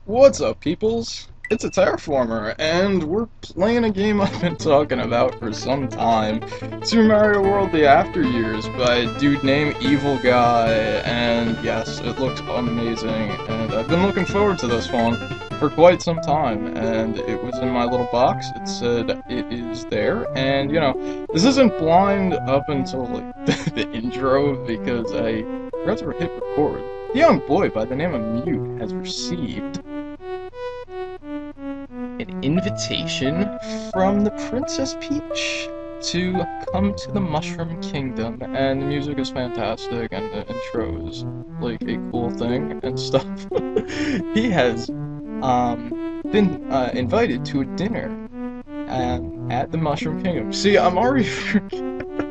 What's up, peoples? It's a Terraformer, and we're playing a game I've been talking about for some time. Super Mario World The After Years by a dude named Evil Guy, and yes, it looks amazing, and I've been looking forward to this one for quite some time, and it was in my little box. It said it is there, and you know, this isn't blind up until like the intro, because I forgot to hit record. A young boy by the name of Mute has received an invitation from the Princess Peach to come to the Mushroom Kingdom, and the music is fantastic, and the intro is like a cool thing and stuff. He has been invited to a dinner at the Mushroom Kingdom. See, I'm already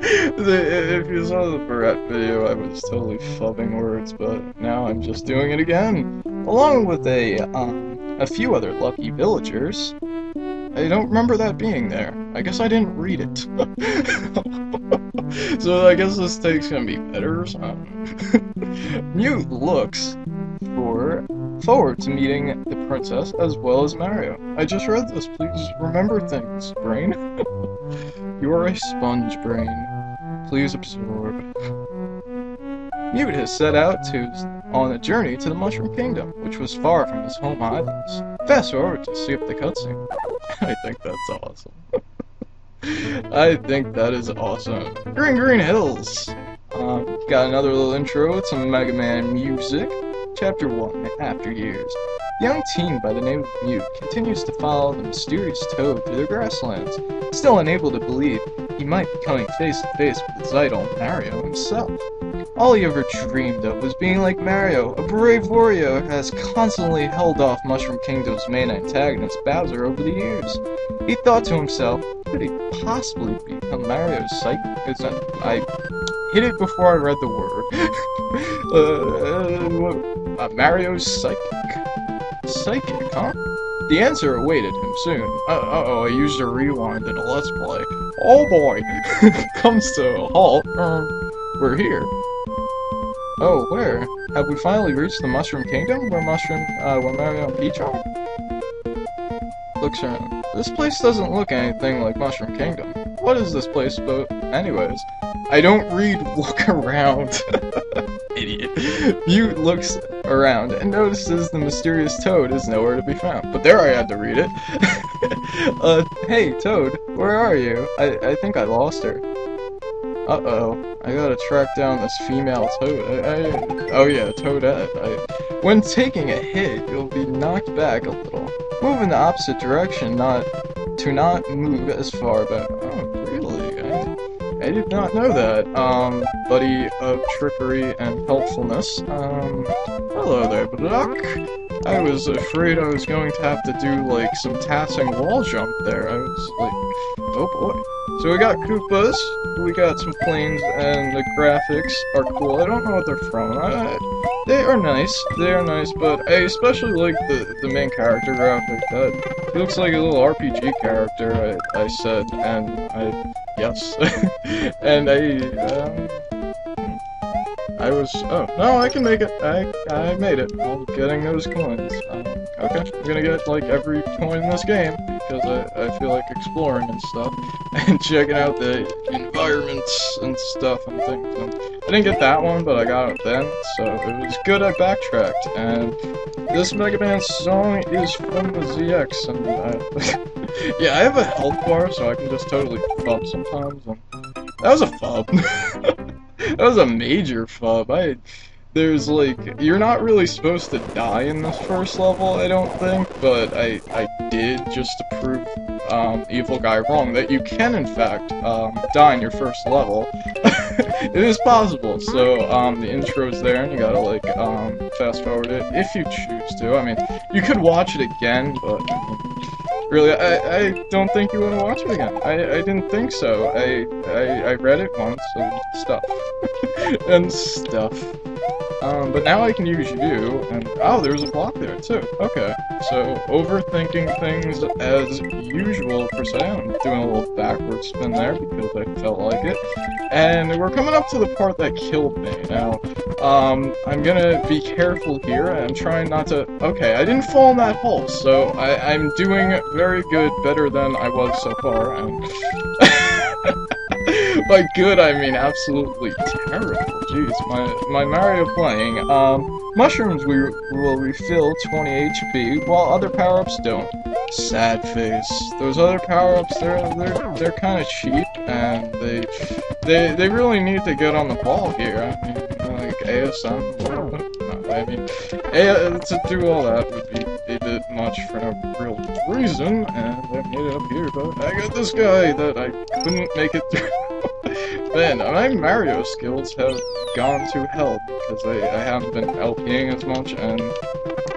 if you saw the Barrett video, I was totally fubbing words, but now I'm just doing it again, along with a few other lucky villagers. I don't remember that being there. I guess I didn't read it. So I guess this take's gonna be better or something. Mute looks forward to meeting the princess as well as Mario. I just read this. Please remember things, brain. You are a sponge, brain. Please absorb. Mute has set out on a journey to the Mushroom Kingdom, which was far from his home islands. Fast forward to see up the cutscene. I think that's awesome. I think that is awesome. Green Hills! Got another little intro with some Mega Man music. Chapter 1, After Years. The young teen by the name of Mute continues to follow the mysterious Toad through the grasslands, still unable to believe he might be coming face to face with his idol, Mario himself. All he ever dreamed of was being like Mario, a brave warrior who has constantly held off Mushroom Kingdom's main antagonist, Bowser, over the years. He thought to himself, could he possibly become Mario's psychic? I hit it before I read the word. Mario's psychic? Psychic, huh? The answer awaited him soon. Uh-oh, I used a rewind in a Let's Play. Oh boy! Comes to a halt. We're here. Oh, where? Have we finally reached the Mushroom Kingdom, where Mario and Peach are? Looks around. This place doesn't look anything like Mushroom Kingdom. What is this place about? Anyways, I don't read look around. Idiot. Mute looks around and notices the mysterious Toad is nowhere to be found. But there I had to read it. Hey, Toad, where are you? I think I lost her. Uh-oh, I gotta track down this female Toad. Oh yeah, Toadette. When taking a hit, you'll be knocked back a little. Move in the opposite direction, not move as far back. Oh, really? I did not know that. Buddy of trickery and helpfulness. Hello there, Block. I was afraid I was going to have to do, like, some passing wall jump there. I was like, oh boy. So we got Koopas, we got some planes, and the graphics are cool. I don't know what they're from. They are nice, but I especially like the main character graphic. He looks like a little RPG character, I said, and yes. And I was, oh, no, I can make it. I made it. I'm getting those coins. Okay, I'm gonna get, like, every coin in this game, because I feel like exploring and stuff, and checking out the environments and stuff and things. And I didn't get that one, but I got it then, so it was good I backtracked, and this Mega Man song is from the ZX, and yeah, I have a health bar, so I can just totally fub sometimes, and that was a fub. That was a major fub. There's like, you're not really supposed to die in this first level, I don't think, but I did just to prove Evil Guy wrong, that you can in fact die in your first level. It is possible, so the intro's there, and you gotta like fast forward it if you choose to. I mean, you could watch it again, but really, I don't think you want to watch it again. I didn't think so. I read it once and stuff. And stuff. But now I can use you, and oh, there's a block there too. Okay, so overthinking things as usual per se. I'm doing a little backward spin there because I felt like it. And we're coming up to the part that killed me. Now, I'm gonna be careful here. I'm trying not to... Okay, I didn't fall in that hole, so I'm doing very good, better than I was so far, and... By good, I mean absolutely terrible. Jeez, my Mario playing. Mushrooms will refill 20 HP, while other power-ups don't. Sad face. Those other power-ups, they're kind of cheap, and they really need to get on the ball here. I mean, like ASM. I mean, to do all that would be a bit much for no real reason, and I made it up here, but I got this guy that I couldn't make it through. Man, my Mario skills have gone to hell because I haven't been LPing as much, and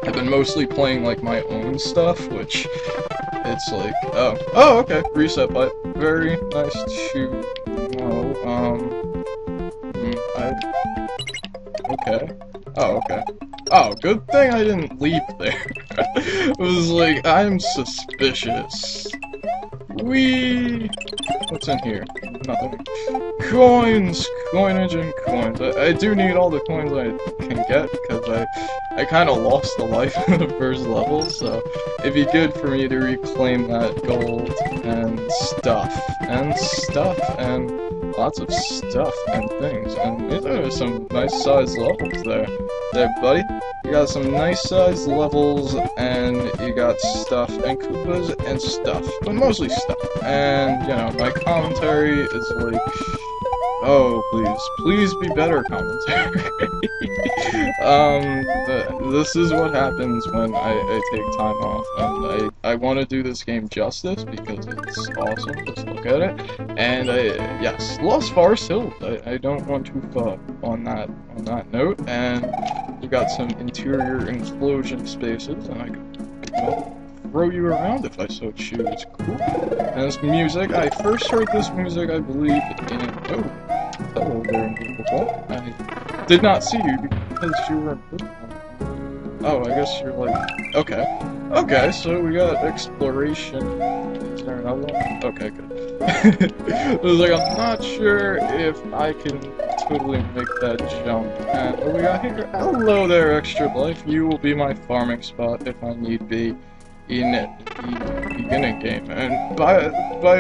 I've been mostly playing like my own stuff, which it's like, oh, okay, reset button. Very nice to know. Okay. Oh, okay. Oh, good thing I didn't leap there. It was like, I'm suspicious. Whee! What's in here? Nothing. Coins! Coinage and coins. I do need all the coins I can get, because I kind of lost the life in the first level, so it'd be good for me to reclaim that gold and stuff. And lots of stuff and things. And there are some nice sized levels there. There, buddy. You got some nice sized levels, and you got stuff and Koopas and stuff, but mostly stuff. And, you know, my commentary is like, oh, please be better commentary. This is what happens when I take time off, and I want to do this game justice because it's awesome. Just look at it. And yes, Lost Forest Hills. I don't want to fuck on that note. And we got some interior explosion spaces, and I can throw you around if I so choose. It's cool. And this music, I first heard this music, I believe, in... Oh, hello there, invisible. I did not see you because you were invisible. Oh, I guess you're like... Okay. Okay, so we got exploration. Is there another one? Okay, good. It was like, I'm not sure if I can totally make that jump. And what we got here? Hello there, Extra Life. You will be my farming spot if I need be in the beginning game. And by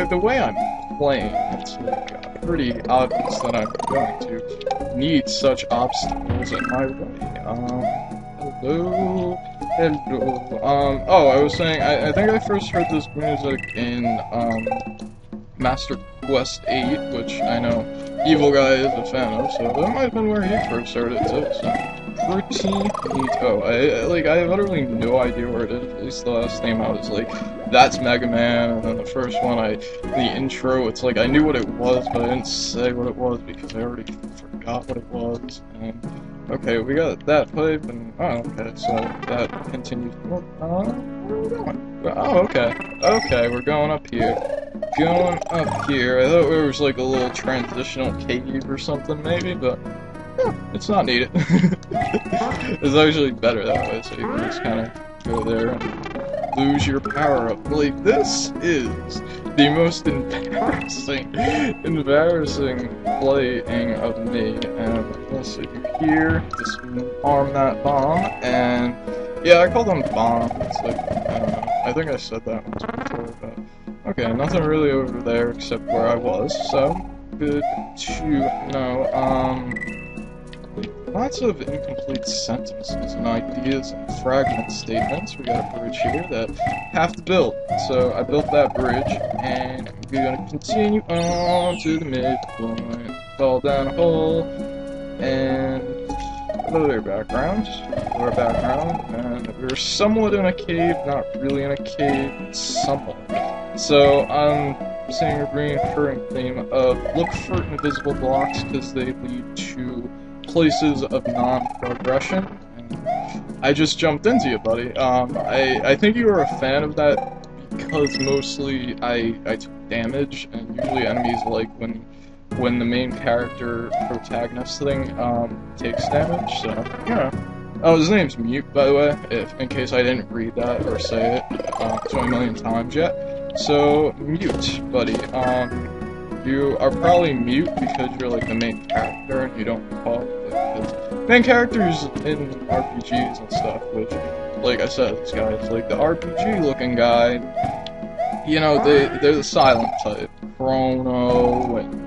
the way I'm playing, it's like pretty obvious that I'm going to need such obstacles in my way. Hello. Oh, I was saying, I think I first heard this music in, Master Quest 8, which I know Evil Guy is a fan of, so that might have been where he first heard it too, so pretty neato. I have utterly no idea where it is. At least the last name I was like, that's Mega Man, and then the first one, the intro, it's like I knew what it was, but I didn't say what it was because I already forgot what it was, and... Okay, we got that pipe, and oh, okay, so that continues. Where are we going? Oh, okay. Okay, we're going up here. Going up here. I thought there was like a little transitional cave or something, maybe, but it's not needed. It's actually better that way, so you can just kind of go there and lose your power up. Like, this is the most embarrassing playing of me. And let's see here, just arm that bomb, and yeah, I call them bombs. It's like, I don't know, I think I said that once before, but okay, nothing really over there except where I was, so good to know. Lots of incomplete sentences and ideas and fragment statements. We got a bridge here that have to build. So I built that bridge, and we're gonna continue on to the midpoint. Fall down a hole, and another background. Our background, and we're somewhat in a cave, not really in a cave, somewhat. So I'm saying a recurring theme of look for invisible blocks because they lead to places of non-progression. I just jumped into you, buddy. I think you were a fan of that because mostly I took damage, and usually enemies like when when the main character protagonist thing takes damage. So yeah. Oh, his name's Mute, by the way, in case I didn't read that or say it 20 million times yet. So, Mute, buddy, you are probably Mute because you're, like, the main character and you don't talk, like, main characters in RPGs and stuff, which, like I said, this guy's, like, the RPG-looking guy, you know, they're the silent type, Chrono, and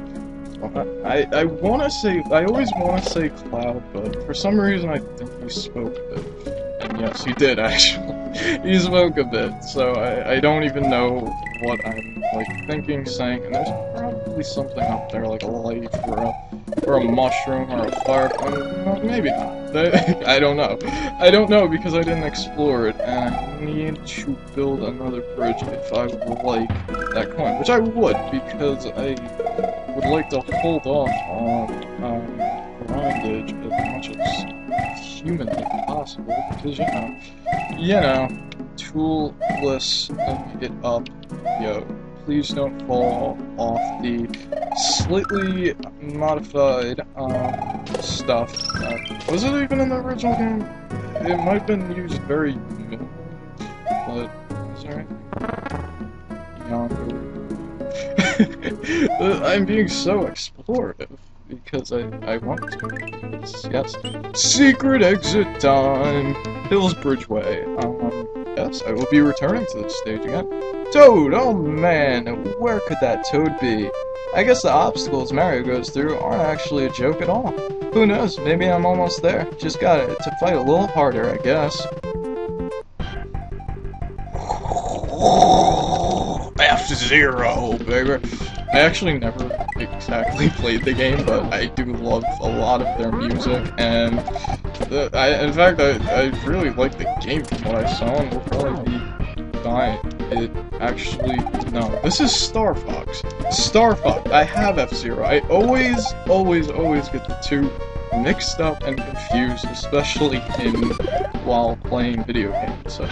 I wanna say, I always wanna say Cloud, but for some reason I think he spoke a bit. And yes, he did actually. He spoke a bit, so I don't even know what I'm, like, thinking, saying, and there's probably something up there, like a light, or a mushroom, or a fire, maybe not. I don't know. I don't know because I didn't explore it, and I need to build another bridge if I would like that coin, which I would, because I would like to hold off on grindage as much as humanly possible, because, you know, toolless it up, yo, please don't fall off the slightly modified, stuff. Was it even in the original game? It might have been used very minimal, but, sorry. I'm being so explorative because I want to. Yes. Secret exit time! Hills Bridgeway. Yes, I will be returning to this stage again. Toad! Oh man, where could that Toad be? I guess the obstacles Mario goes through aren't actually a joke at all. Who knows, maybe I'm almost there. Just got to fight a little harder, I guess. F-Zero, baby. I actually never exactly played the game, but I do love a lot of their music, and in fact, I really like the game from what I saw, and will probably be buying it. Actually, no, this is Star Fox. Star Fox. I have F-Zero. I always get the two mixed up and confused, especially while playing video games. So,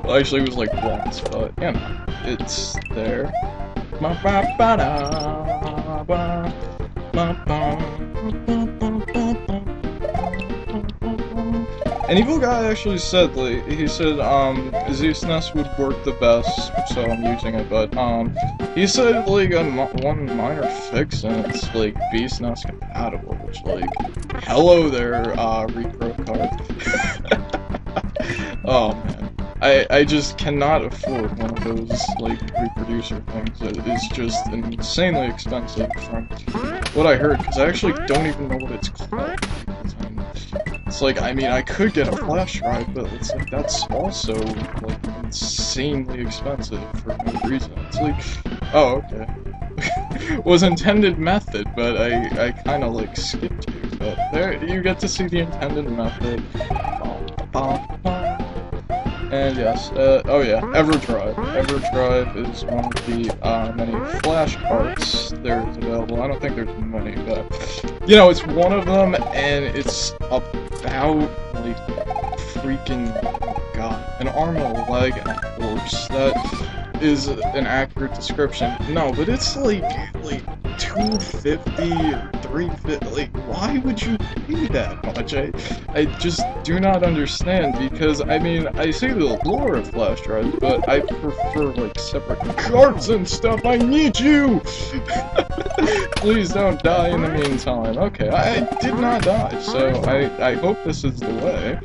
well, actually, it was like once, but you know, it's there. An evil guy actually said, like, he said, Zeus Nest would work the best, so I'm using it, but, he said, like, one minor fix, and it's, like, Beast Nest compatible, which, like, hello there, repro card. Oh, man. I just cannot afford one of those, like, reproducer things. It is just insanely expensive from what I heard, because I actually don't even know what it's called. It's like, I mean, I could get a flash drive, but it's like, that's also, like, insanely expensive for no reason. It's like, oh, okay. Was intended method, but I kind of, like, skipped you. But there, you get to see the intended method. And yes, oh yeah, EverDrive. EverDrive is one of the many flash carts there is available. I don't think there's many, but, you know, it's one of them, and it's about, like, freaking, oh god, an arm and a leg and a horse. That is an accurate description. No, but it's like $250 or $350. Like, why would you pay that much? I just do not understand, because, I mean, I see the allure of flash drives, but I prefer, like, separate carts and stuff. I need you! Please don't die in the meantime. Okay, I did not die, so I hope this is the way.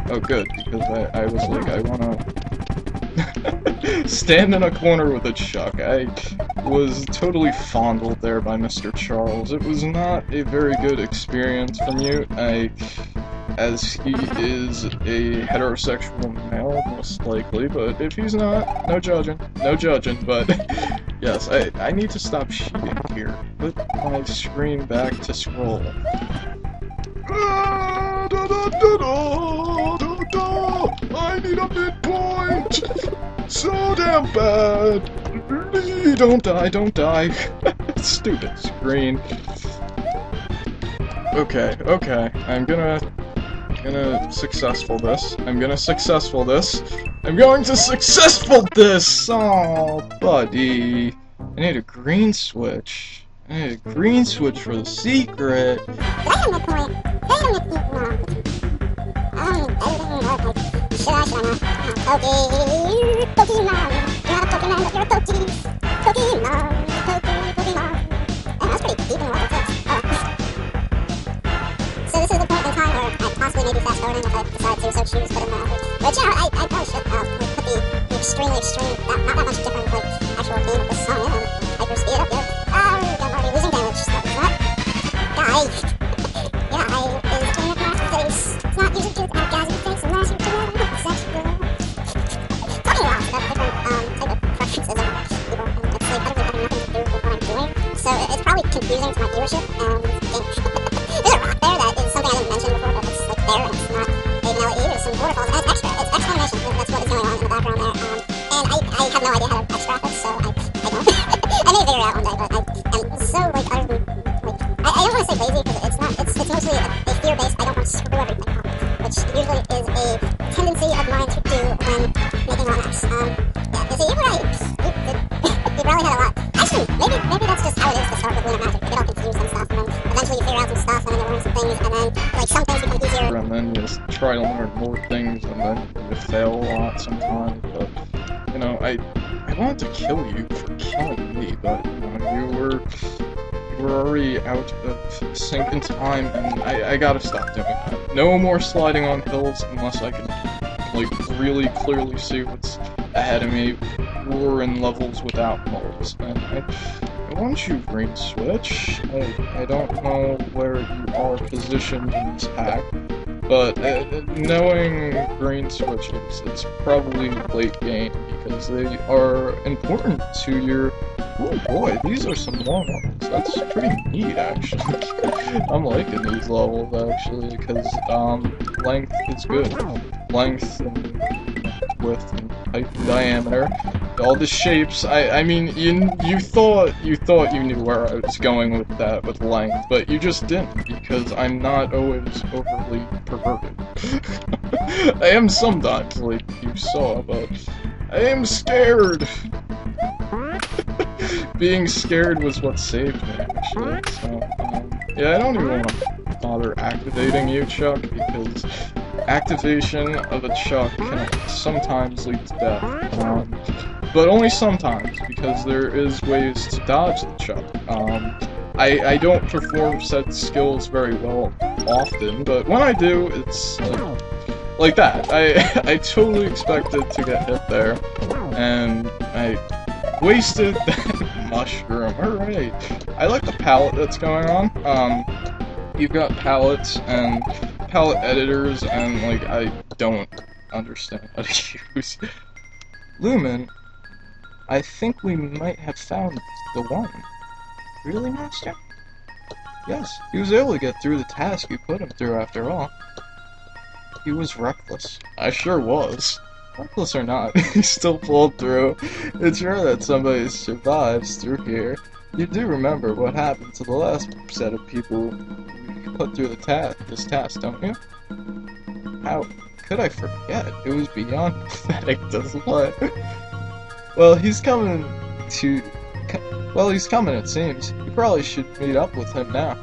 Oh, good, because I was like, I wanna stand in a corner with a chuck. I was totally fondled there by Mr. Charles. It was not a very good experience for Mute, as he is a heterosexual male, most likely, but if he's not, no judging, but yes, I need to stop cheating here. Put my screen back to scroll. I need a midpoint! So damn bad! Don't die. Stupid screen. Okay, I'm gonna successful this. I'm going to successful this! Oh, buddy. I need a green switch. Hey, green switch for the secret. So this is the point in time where I possibly may be fast forwarding if I decide to so choose, but but yeah, I probably should like, put the extremely extreme, not that much different like actual game of the song in and hyper speed up there. I'm already losing damage, so it's not. Guy. Yeah, I is doing a master face. It's not using to guys in the face unless you're doing a sexual. Talking about that's different type of preferences of people, and it's like utterly having nothing to do with what I'm doing. So it's probably confusing to my viewership. There's a rock there that is something I didn't mention before, but it's like there and it's not a melody. There's some waterfalls. And it's extra. It's extra animation. That's what is going on in the background there. And I have no idea how to extract it, so I don't. I may figure it out one day, but I am so like utterly like I don't want to say lazy because it's not. It's mostly a fear-based. I don't want to screw everything up, which usually is a tendency of mine to do when making ROM-hacks. Yeah, is it you right? You probably had a lot. Actually, maybe that's just how it is to start with Lunar Magic. You get all confused and stuff, and then eventually you figure out some stuff, and then you learn some things, and then like some things become easier. And then you just try to learn more things, and then you fail a lot sometimes. But you know, I wanted to kill you for killing me, but you know, you were already out of sync in time, and I gotta stop doing that. No more sliding on hills unless I can like really clearly see what's ahead of me, or in levels without moles. And I want you, green switch. I don't know where you are positioned in this hack, but knowing green switches, it's probably late game because they are important to your. Oh boy, these are some long ones. That's pretty neat, actually. I'm liking these levels, actually, because length is good. Length and width and height and diameter. All the shapes. I mean, you thought you knew where I was going with that, with length, but you just didn't, because I'm not always overly perverted. I am sometimes, like you saw, but I am scared. Being scared was what saved me, actually. So, yeah, I don't even want to bother activating you, Chuck, because activation of a Chuck can sometimes lead to death. But only sometimes, because there is ways to dodge the Chuck. I don't perform said skills very well often, but when I do, it's like that. I totally expected to get hit there, and I wasted that mushroom. Alright. I like the palette that's going on. You've got palettes and palette editors, and like I don't understand how to use. Lumen, I think we might have found the one. Really, Master? Yes, he was able to get through the task you put him through after all. He was reckless. I sure was. Reckless or not, he still pulled through. It's rare that somebody survives through here. You do remember what happened to the last set of people we put through this task, don't you? How could I forget? It was beyond pathetic, doesn't it? Well, he's coming, it seems. You probably should meet up with him now.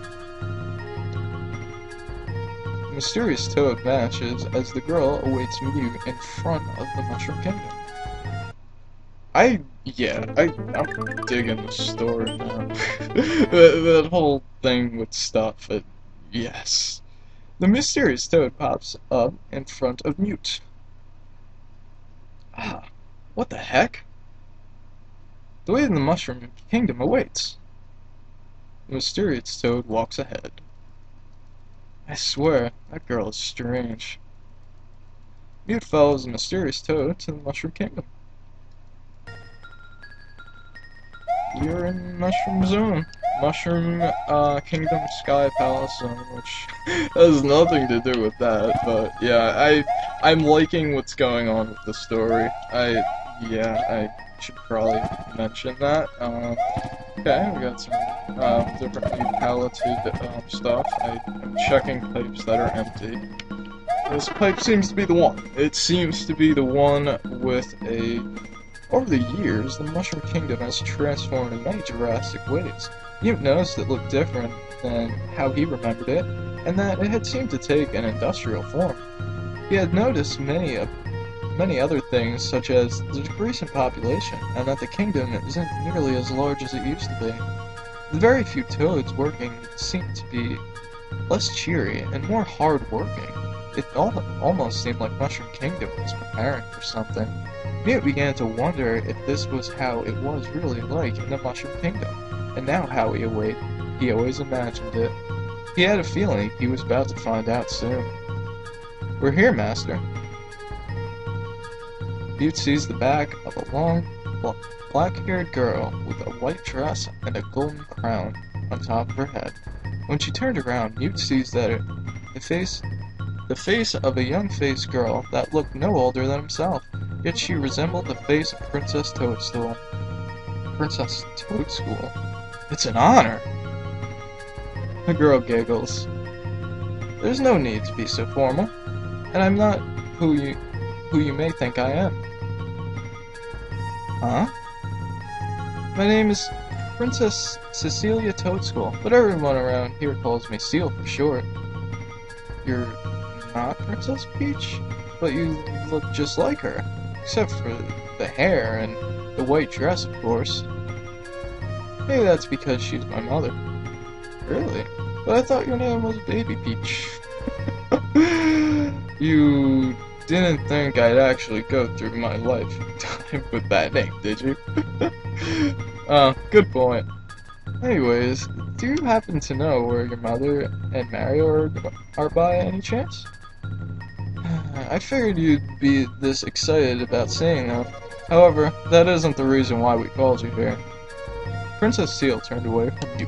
The mysterious toad vanishes as the girl awaits Mew in front of the Mushroom Kingdom. I'm digging the story now. that whole thing with stuff, yes. The mysterious toad pops up in front of Mute. Ah, what the heck? The way to the Mushroom Kingdom awaits. The mysterious toad walks ahead. I swear, that girl is strange. Mute follows the mysterious toad to the Mushroom Kingdom. You're in Mushroom Zone. Mushroom Kingdom Sky Palace Zone, which has nothing to do with that, but yeah, I'm liking what's going on with the story. I should probably mention that. Okay, we got some differently paletted stuff. I'm checking pipes that are empty. This pipe seems to be the one. It seems to be the one with a... Over the years, the Mushroom Kingdom has transformed in many drastic ways. Mute noticed it looked different than how he remembered it, and that it had seemed to take an industrial form. He had noticed many other things, such as the decrease in population, and that the kingdom isn't nearly as large as it used to be. The very few toads working seemed to be less cheery and more hard-working. It almost seemed like Mushroom Kingdom was preparing for something. Mute began to wonder if this was how it was really like in the Mushroom Kingdom, and now how he always imagined it. He had a feeling he was about to find out soon. "We're here, Master." Mute sees the back of a long, black-haired girl with a white dress and a golden crown on top of her head. When she turned around, Mute sees that the face of a young-faced girl that looked no older than himself, yet she resembled the face of Princess Toadstool. Princess Toadstool? It's an honor! The girl giggles. "There's no need to be so formal, and I'm not who you may think I am." "Huh? My name is Princess Cecilia Toadstool, but everyone around here calls me Seal for short." "You're not Princess Peach? But you look just like her, except for the hair and the white dress, of course." "Maybe that's because she's my mother." "Really? But I thought your name was Baby Peach." "You didn't think I'd actually go through my lifetime with that name, did you?" Good point. Anyways, do you happen to know where your mother and Mario are by any chance? I figured you'd be this excited about seeing them. However, that isn't the reason why we called you here. Princess Seal turned away from you.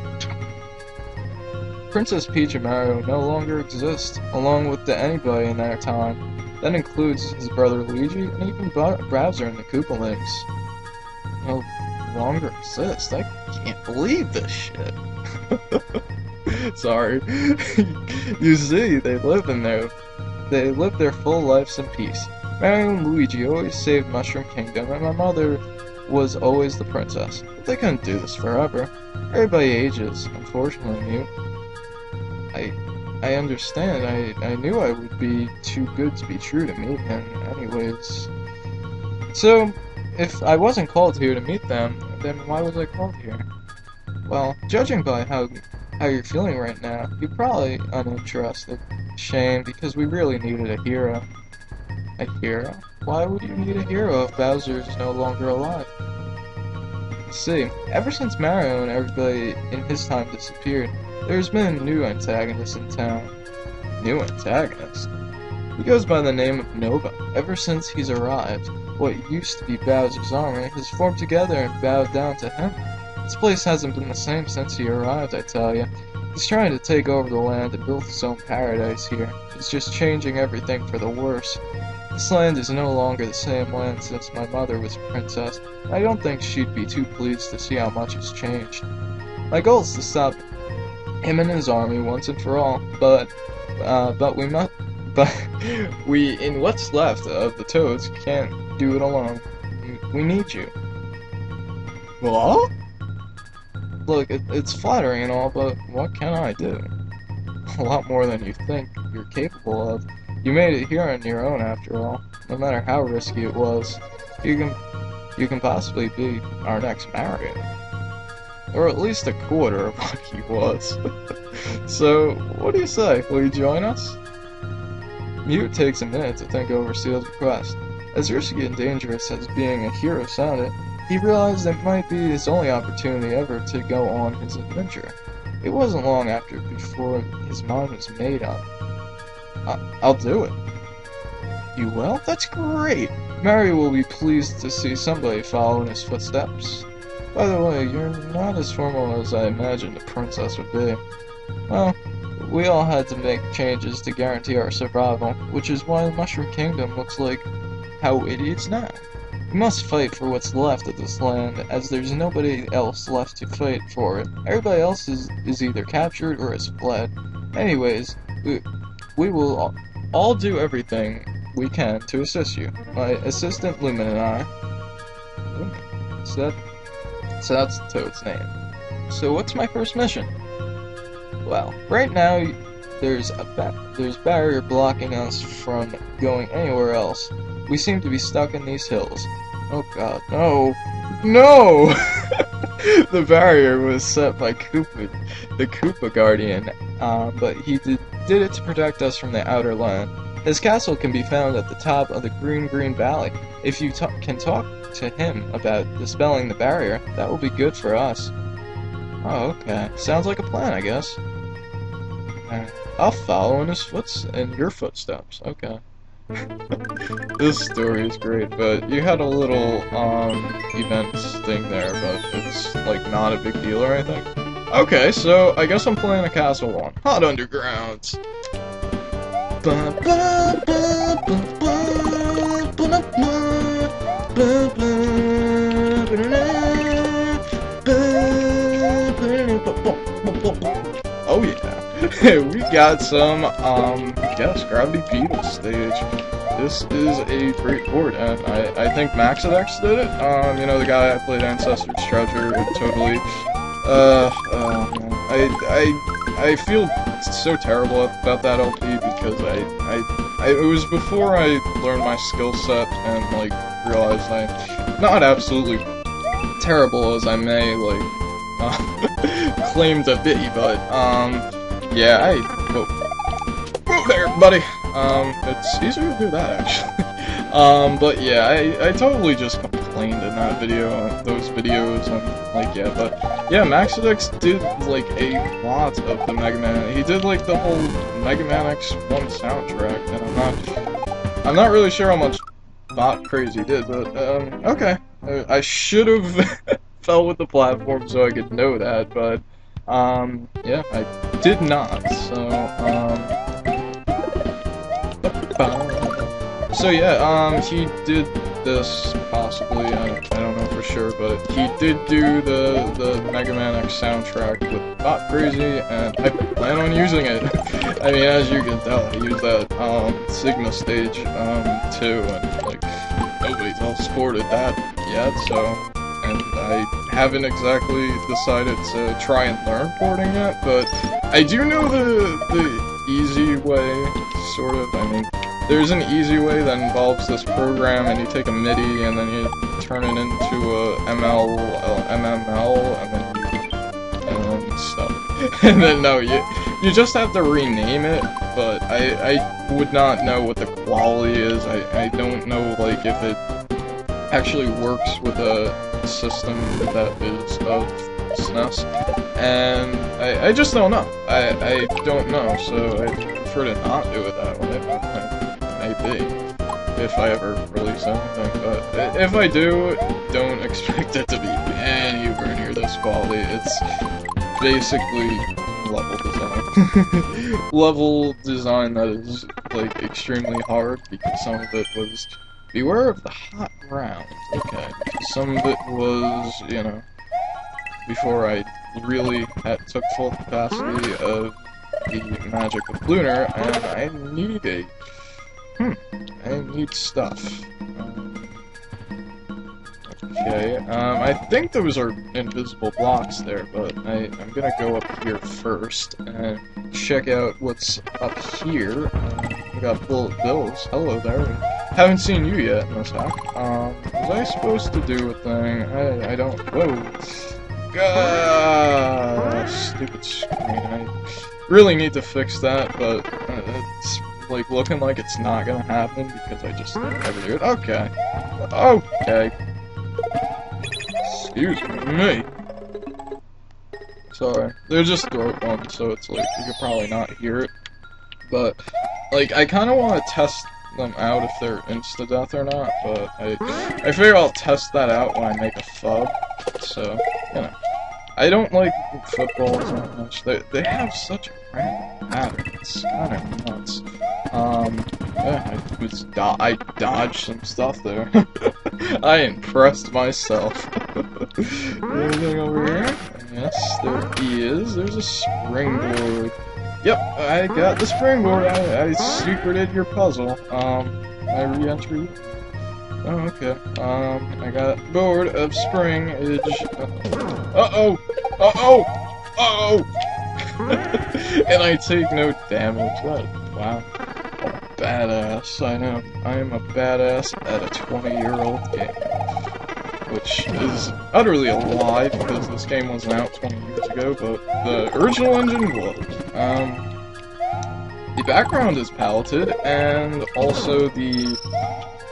Princess Peach and Mario no longer exist, along with anybody in their time. That includes his brother Luigi and even Bowser and the Koopalings. No longer exist. I can't believe this shit. Sorry. You see, they live their full lives in peace. Mario and Luigi always saved Mushroom Kingdom, and my mother was always the princess. But they couldn't do this forever. Everybody ages, unfortunately, Mute. I understand. I knew I would be too good to be true to meet him, anyways. So, if I wasn't called here to meet them, then why was I called here? Well, judging by how you're feeling right now, you're probably uninterested. Shame, because we really needed a hero. A hero? Why would you need a hero if Bowser is no longer alive? See, ever since Mario and everybody in his time disappeared, there's been a new antagonist in town. New antagonist? He goes by the name of Nova. Ever since he's arrived, what used to be Bowser's army has formed together and bowed down to him. This place hasn't been the same since he arrived, I tell you. He's trying to take over the land and build his own paradise here. He's just changing everything for the worse. This land is no longer the same land since my mother was a princess. I don't think she'd be too pleased to see how much has changed. My goal is to stop him and his army once and for all, but we, in what's left of the Toads, can't do it alone. We need you. What? Look, it's flattering and all, but what can I do? A lot more than you think you're capable of. You made it here on your own, after all. No matter how risky it was, you can possibly be our next Mario. Or at least a quarter of what he was. So, what do you say? Will you join us? Mute takes a minute to think over Seal's request. As risky and dangerous as being a hero sounded, he realized it might be his only opportunity ever to go on his adventure. It wasn't long before his mind was made up. I'll do it. You will? That's great! Mario will be pleased to see somebody follow in his footsteps. By the way, you're not as formal as I imagined a princess would be. Well, we all had to make changes to guarantee our survival, which is why the Mushroom Kingdom looks like how it is now. We must fight for what's left of this land, as there's nobody else left to fight for it. Everybody else is either captured or has fled. Anyways, we will all do everything we can to assist you. My assistant Lumen and I... So that's the Toad's name. So what's my first mission? Well, right now there's barrier blocking us from going anywhere else. We seem to be stuck in these hills. Oh god, no! No! The barrier was set by Koopa, the Koopa Guardian, but he did it to protect us from the outer land. His castle can be found at the top of the Green Valley. If you can talk to him about dispelling the barrier, that will be good for us. Oh, okay. Sounds like a plan, I guess. I'll follow in your footsteps. Okay. This story is great, but you had a little, event thing there, but it's, like, not a big deal or anything. Okay, so I guess I'm playing a castle one. Hot Undergrounds! Oh yeah, we got some, yes, Gravity Beetle stage. This is a great board, and I think Maxidex did it. You know, the guy I played Ancestor's Treasure, totally, I feel so terrible about that LP because it was before I learned my skill set and, like, realized I'm not absolutely terrible as I may, like, claim to be, but, yeah, whoa there, buddy! It's easier to do that, actually. But yeah, I totally just complained in that video, those videos, and, like, yeah, but, yeah, Maxidex did, like, a lot of the Mega Man. He did, like, the whole Mega Man X1 soundtrack, and I'm not really sure how much Bot Crazy did, but, okay. I should have fell with the platform so I could know that, but, yeah, I did not, so yeah, he did this, possibly, I don't know for sure, but he did do the Mega Man X soundtrack with Bot Crazy, and I plan on using it. I mean, as you can tell, I used that, Sigma stage, too, and, like, nobody's all supported that yet, so, and I haven't exactly decided to try and learn porting yet, but I do know the easy way, sort of. I mean, there's an easy way that involves this program, and you take a MIDI, and then you turn it into a MML, and then stuff. And then, no, you just have to rename it, but I would not know what the quality is. I don't know, like, if it actually works with a system that is of SNES, and I just don't know. I don't know, so I prefer to not do it that way, maybe, if I ever release anything, but if I do, don't expect it to be anywhere near this quality. It's basically level design. Level design that is, like, extremely hard, because some of it was beware of the hot ground. Okay, some of it was, you know, before I really took full capacity of the magic of Lunar, and I need I need stuff. Okay, I think those are invisible blocks there, but I'm gonna go up here first and check out what's up here. We got Bullet Bills. Hello there. Haven't seen you yet in this hack. Was I supposed to do a thing? I don't. Whoa. Stupid screen. I really need to fix that, but it's like looking like it's not gonna happen because I just never do it. Okay. Okay. Excuse me. Sorry. They're just throat ones, so it's like you could probably not hear it. But like I kinda wanna test them out if they're insta-death or not, but I figure I'll test that out when I make a FUB, so, you know. I don't like footballs that much. They have such random patterns. It's kinda nuts. Yeah, I dodged some stuff there. I impressed myself. Anything over here? Yes, there is. There's a springboard. Yep, I got the springboard. I secreted your puzzle. I re-enter you. Oh, okay. I got bored of spring age. Uh-oh! Uh-oh! Uh-oh! And I take no damage. Wow. Badass, I know. I am a badass at a 20-year-old game. Which is utterly a lie, because this game wasn't out 20 years ago, but the original engine was. The background is palette, and also the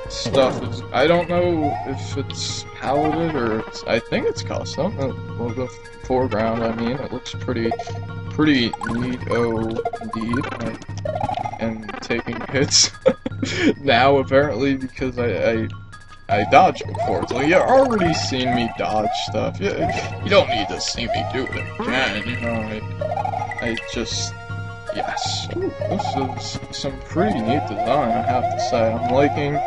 stuff is... I don't know if it's paletted or it's... I think it's custom. Well, the foreground, I mean, it looks pretty neat-o indeed. I am taking hits now, apparently, because I dodged before. So you've already seen me dodge stuff. You don't need to see me do it again, you know, I just... Yes. Ooh, this is some pretty neat design, I have to say. I'm liking...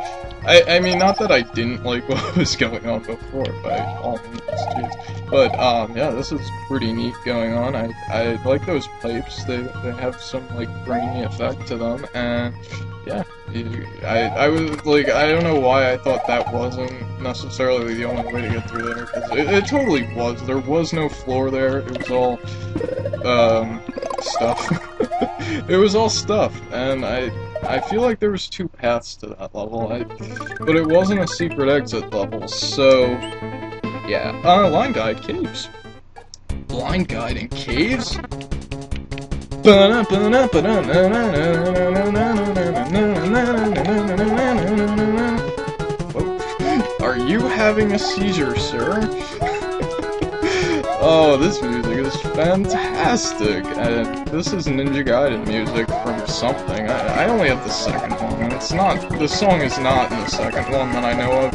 I mean, not that I didn't like what was going on before, by all means, jeez. But, yeah, this is pretty neat going on. I like those pipes. They have some, like, brainy effect to them, and, yeah. I was, like, I don't know why I thought that wasn't necessarily the only way to get through there, because it totally was. There was no floor there. It was all, stuff. It was all stuff, and I feel like there was 2 paths to that level, but it wasn't a secret exit level, so, yeah. Line guide caves. Blind guide in caves? Are you having a seizure, sir? Oh, this music is fantastic, and this is Ninja Gaiden music from something. I only have the second one, and it's not, the song is not in the second one that I know of,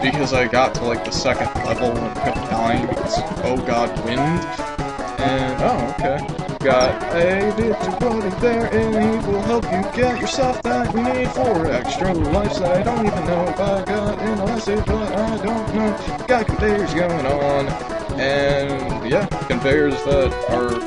because I got to, like, the second level and kept dying. It's, oh god, wind, and, oh, okay. Got a bit of buddy there, and he will help you get yourself that you need for extra lives that I don't even know if I got in a message, but I don't know. Got conveyors going on. And, yeah, conveyors that are of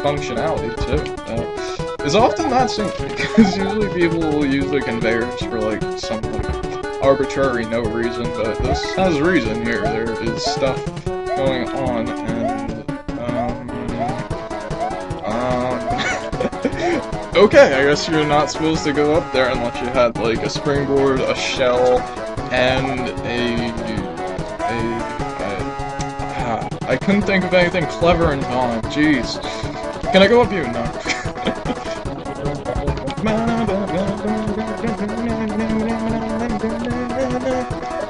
functionality, too. Is often not seen, because usually people will use the conveyors for, like, some, like, arbitrary no reason, but this has reason here. There is stuff going on, and, okay, I guess you're not supposed to go up there unless you had, like, a springboard, a shell, and I couldn't think of anything clever in time. Jeez. Can I go up you? No.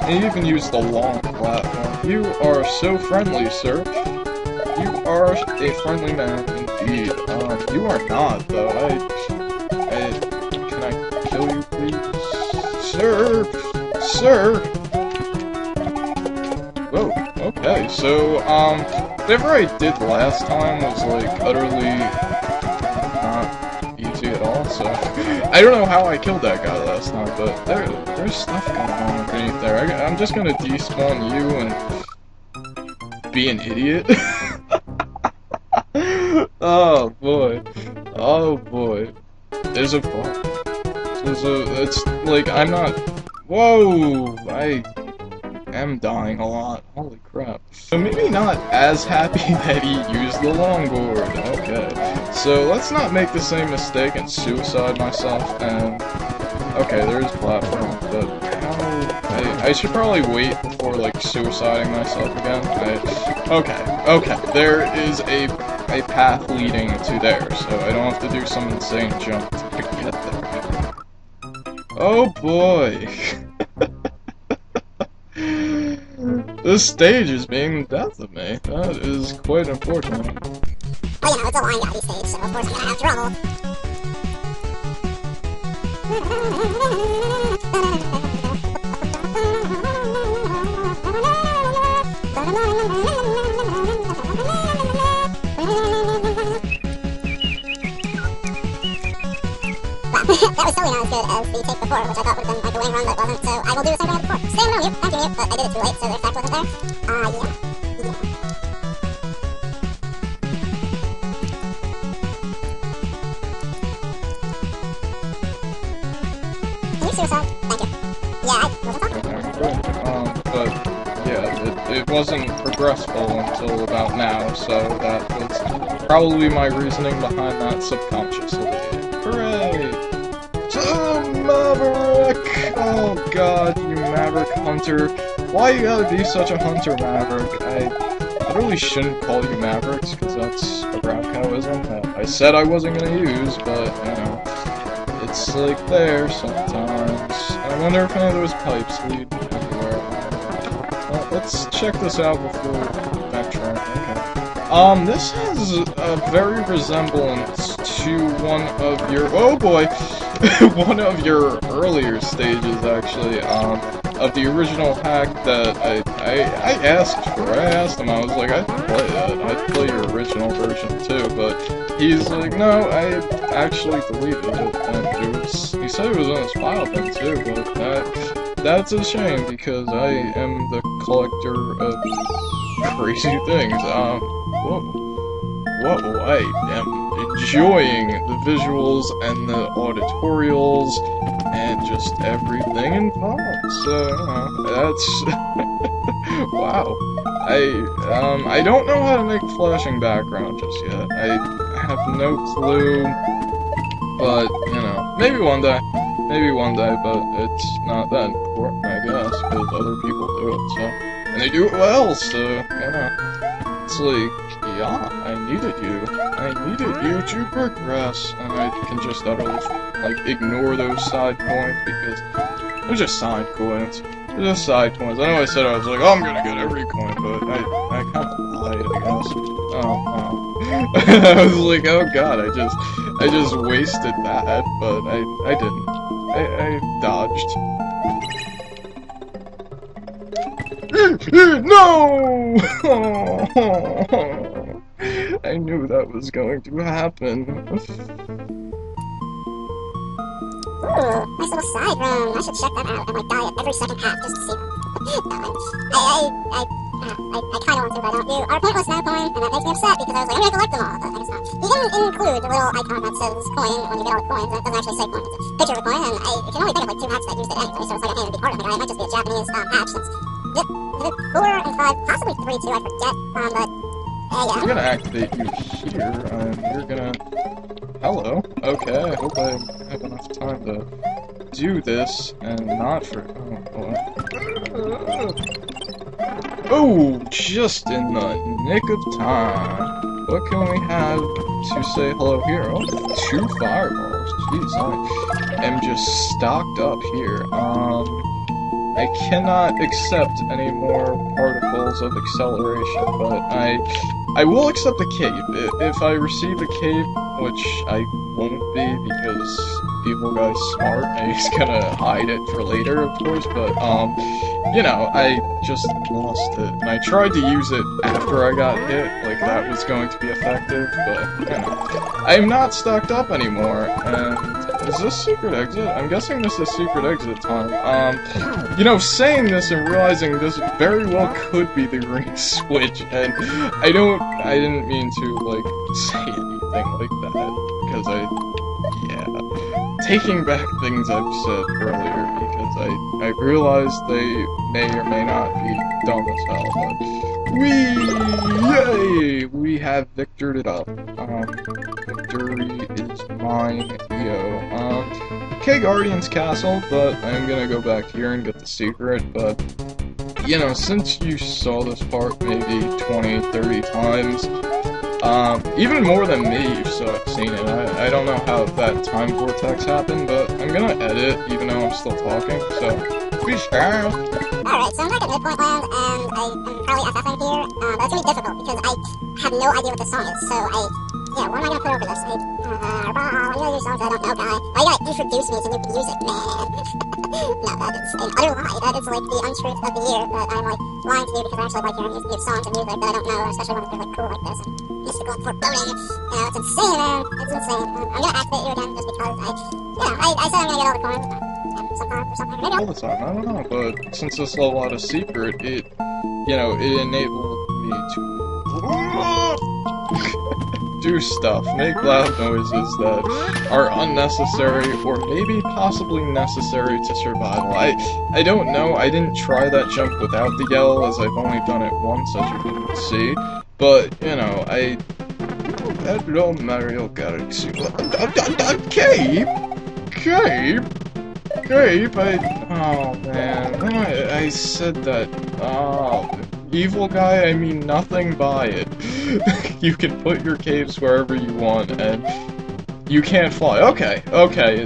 And you can use the long platform. You are so friendly, sir. You are a friendly man indeed. You are not, though. Can I kill you, please? Sir! Sir! Whoa, okay, so, whatever I did last time was, like, utterly not easy at all, so... I don't know how I killed that guy last time, but there's stuff going on underneath there. I'm just gonna despawn you and be an idiot. Oh, boy. Oh, boy. There's a bar. It's, like, I'm not... Whoa! I am dying a lot. Holy crap. So maybe not as happy that he used the longboard. Okay. So let's not make the same mistake and suicide myself, and... Okay, there's platform, but how... I should probably wait before, like, suiciding myself again. Okay. There is a path leading to there, so I don't have to do some insane jump to get there. Oh boy! This stage is being the death of me. That is quite unfortunate. Well, you know, it's a line guiding stage, so of course I'm gonna have trouble. That was totally not as good as the take before, which I thought would have been like a lame run, but it wasn't, so I will do the same thing as before. Stand on you, thank you, but I did it too late, so the effect wasn't there. Yeah. Can you suicide? Thank you. Yeah, I wasn't talking. wasn't progressful until about now, so that was probably my reasoning behind that subconsciously. Hooray! Maverick! Oh god, you Maverick Hunter. Why you gotta be such a hunter, Maverick? I really shouldn't call you Mavericks, because that's a Browcowism that I said I wasn't gonna use, but, you know, it's like there sometimes. I wonder if any of those pipes lead anywhere. Well, let's check this out before backtrack. Okay. This has a very resemblance to one of your— oh boy! one of your earlier stages, actually, of the original hack that I asked for. I asked him, I was like, I'd play that. I'd play your original version too, but he's like, no, I actually deleted it, and it was— he said it was on his file then too, but that's a shame, because I am the collector of crazy things. Whoa, I am enjoying the visuals and the auditorials and just everything involved. So, you know, that's wow. I don't know how to make flashing background just yet. I have no clue, but you know, maybe one day, but it's not that important, I guess, because other people do it, so, and they do it well, so, you know, it's like, yeah, I needed you to progress, and I can just utterly, like, ignore those side points, because they're just side coins. They're just side coins. I know I said I was like, oh, I'm gonna get every coin, but I kinda lied, I guess. Oh, no. I was like, oh god, I just wasted that, but I didn't. I dodged. No! I knew that was going to happen. Ooh, nice little side room. I should check that out and like die at every second half just to see them. I kinda want to, but I don't do. Our point was no coin, and that makes me upset because I was like, I'm gonna collect them all, but I guess not. He didn't include the little icon that says coin when you get all the coins, and it doesn't actually say coin, it's a picture of a coin, and I can only think of like 2 hacks that used it anyway, so it's like I can't even be part of it, right? It might just be a Japanese hack, since the 4 and 5, possibly 3 too, I forget, but yeah. I'm gonna activate you here, and you're gonna— hello. Okay, I hope I have enough time to do this, and not for— oh, just in the nick of time. What can we have to say hello here? Oh, 2 fireballs. Jeez, I am just stocked up here. I cannot accept any more particles of acceleration, but I will accept a cape. If I receive a cape, which I won't be because people guy's smart and he's gonna hide it for later, of course, but, you know, I just lost it. And I tried to use it after I got hit, like that was going to be effective, but, you know. I'm not stocked up anymore, and is this secret exit? I'm guessing this is secret exit time. You know, saying this and realizing this very well could be the ring switch, and I didn't mean to, like, say anything like that, because yeah, taking back things I've said earlier, because I realized they may or may not be dumb as hell, but yay! We have victored it up. Victory is mine, yo. Okay, Guardian's Castle, but I'm gonna go back here and get the secret, but, you know, since you saw this part maybe 20, 30 times, even more than me, you've seen it. I don't know how that time vortex happened, but I'm gonna edit, even though I'm still talking, so, peace out! Alright, so I'm back at Midpoint Land, and I'm probably FFing here, but it's gonna be difficult, because I have no idea what this song is, so yeah, what am I gonna put over this? When you do songs I don't know, guy. Why you gotta introduce me to new music, man? No, that is an utter lie. That is like the untruth of the year that I'm like lying to you because I actually like hearing new songs and music that I don't know, especially when they're like cool like this and mystical and foreboding. You know, it's insane, man. It's insane. I'm gonna activate you again just because I said I'm gonna get all the coins sometime or something. Maybe all the time, I don't know, but since this level had a secret, it, you know, it enabled me to do stuff, make loud noises that are unnecessary, or maybe possibly necessary to survival. I don't know, I didn't try that jump without the yell, as I've only done it once, as you can see, but, you know, Hello, Mario Galaxy. Cape? Oh man, I said that. Oh, evil guy, I mean nothing by it. You can put your caves wherever you want, and you can't fly. Okay,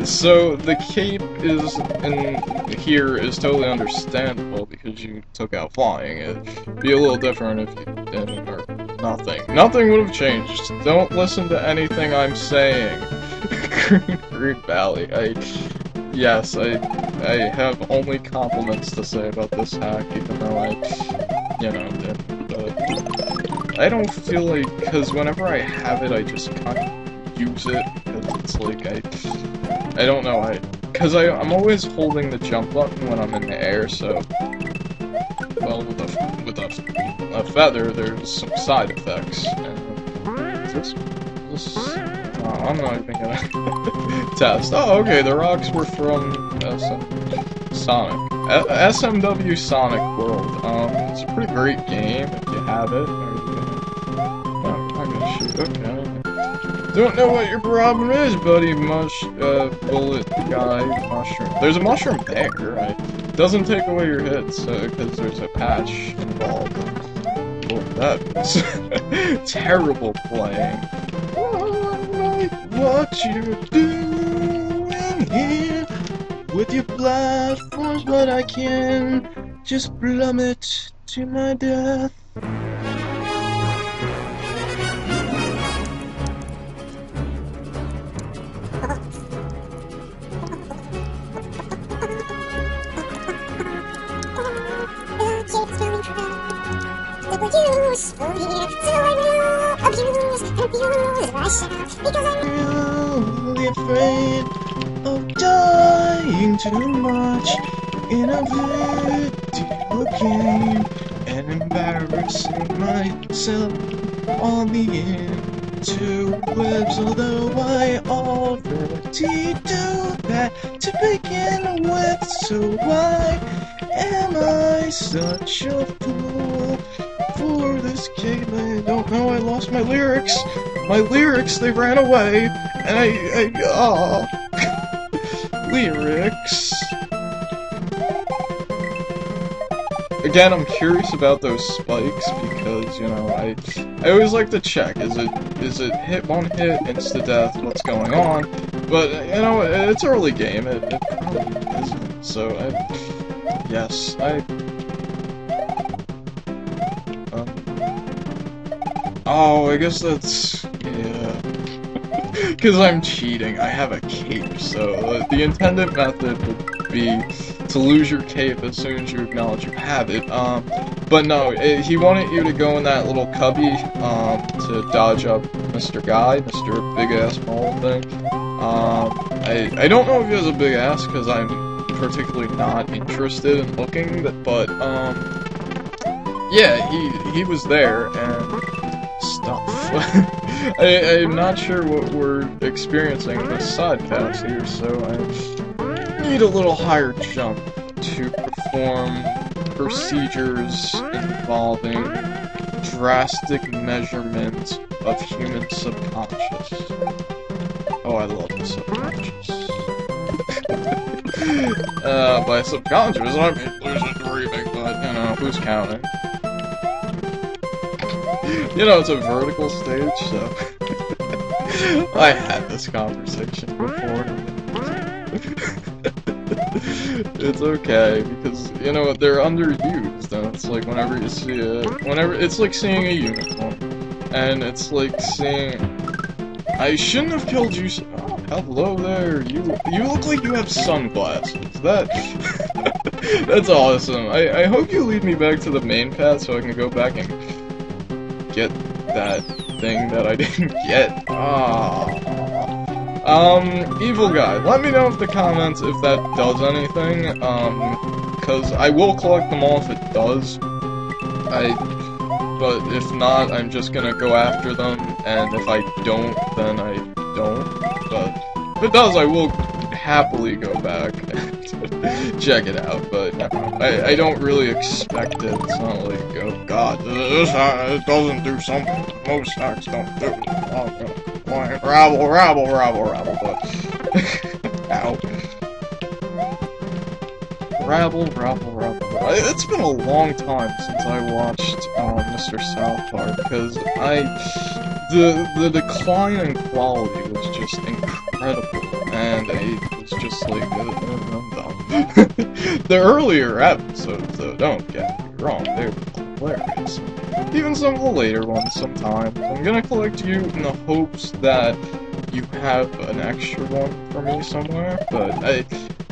so the cape is in here is totally understandable because you took out flying. It'd be a little different if you didn't, or nothing. Nothing would have changed. Don't listen to anything I'm saying. Green Valley, yes, I have only compliments to say about this hack, even though you know, but I don't feel like, because whenever I have it, I just can't use it, because it's like, I don't know, because I'm always holding the jump button when I'm in the air, so, well, with a feather, there's some side effects, and this I'm not even gonna test. Oh, okay, the rocks were from Sonic. SMW Sonic World. It's a pretty great game if you have it. No, I'm not gonna shoot. Okay. Don't know what your problem is, buddy. Bullet guy mushroom. There's a mushroom there, right? Doesn't take away your hits, because there's a patch involved. Boy, that was terrible playing. What you doing here with your platforms, but I can just plummet to my death. Because I'm really afraid of dying too much in a video game and embarrassing myself on the interwebs, although I already do that to begin with, so why am I such a fool for this game? I don't know, I lost my lyrics. My lyrics, they ran away, and lyrics. Again, I'm curious about those spikes, because, you know, I always like to check, is it hit one hit, insta-death, what's going on? But, you know, it's early game, it probably isn't, so, yes, oh, I guess that's, yeah, because I'm cheating, I have a cape, so the intended method would be to lose your cape as soon as you acknowledge you have it, but no, he wanted you to go in that little cubby, to dodge up Mr. Guy, Mr. Big Ass Mole thing. I don't know if he has a big ass, because I'm particularly not interested in looking, but, yeah, he was there, and stuff. I'm not sure what we're experiencing in this sidecast here, so I need a little higher jump to perform procedures involving drastic measurement of human subconscious. Oh, I love the subconscious. By subconscious, I mean lucid dreaming, but, you know, who's counting? You know, it's a vertical stage, so... I had this conversation before. It's okay, because, you know, they're underused, and it's like whenever you see it's like seeing a unicorn. And it's like seeing... I shouldn't have killed you so... Oh, hello there, you look like you have sunglasses. That's awesome. I hope you lead me back to the main path so I can go back and get that thing that I didn't get. Evil guy, let me know in the comments if that does anything, because I will collect them all if it does. but if not, I'm just gonna go after them, and if I don't, then I don't. But if it does, I will happily go back and check it out, but I don't really expect it. It's not like, oh god, it doesn't do something that most stacks don't do. Oh, god. Rabble, but... Ow. Rabble. It's been a long time since I watched Mr. South Park, because the decline in quality was just incredible, and it was just like, I'm done. The earlier episodes, though, don't get me wrong, they were hilarious. Even some of the later ones sometimes. I'm gonna collect you in the hopes that you have an extra one for me somewhere, but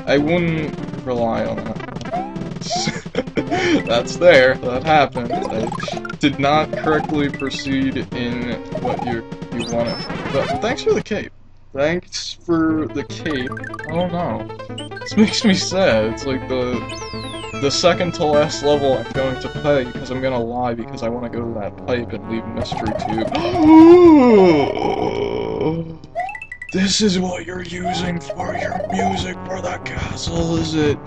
I wouldn't rely on that. That's there. That happened. I did not correctly proceed in what you wanted. But thanks for the cape. Thanks for the cape. Oh no. This makes me sad. It's like the second to last level I'm going to play because I'm gonna lie because I want to go to that pipe and leave Mystery Tube. This is what you're using for your music for the castle, is it?